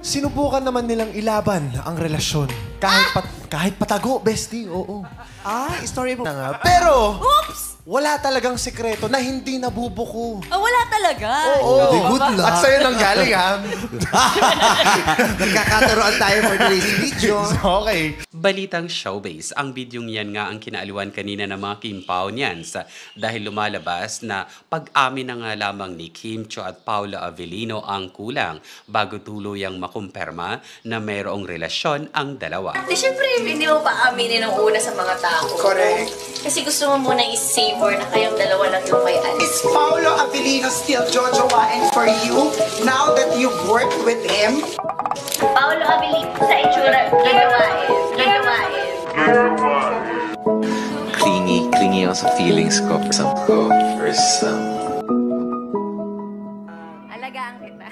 sinubukan naman nilang ilaban ang relasyon. Kahit patago, bestie, oo. Story mo. Pero, Oops! wala talagang sekreto na hindi nabubuko. Wala talaga. Oo. Good luck. At sa'yo nang galing, ha? Nagkakataroan tayo for today's video. Okay. Balitang showbiz. Ang bidyong yan nga ang kinaaliwan kanina ng mga Kim Pao niyans dahil lumalabas na pag-amin na nga lamang ni Kim Cho at Paula Avellino ang kulang bago tuluyang makumpirma na mayroong relasyon ang dalawa. At syempre, hindi mo pa aminin ang una sa mga tao. Correct. Kasi gusto mo muna i-savor na kayong dalawa lang yung may alis. Is Paolo Avellino still jojowain for you now that you've worked with him? Paolo Avellino sa itsura, gagawain. Clingy ako sa feelings ko for some Alagaan kita.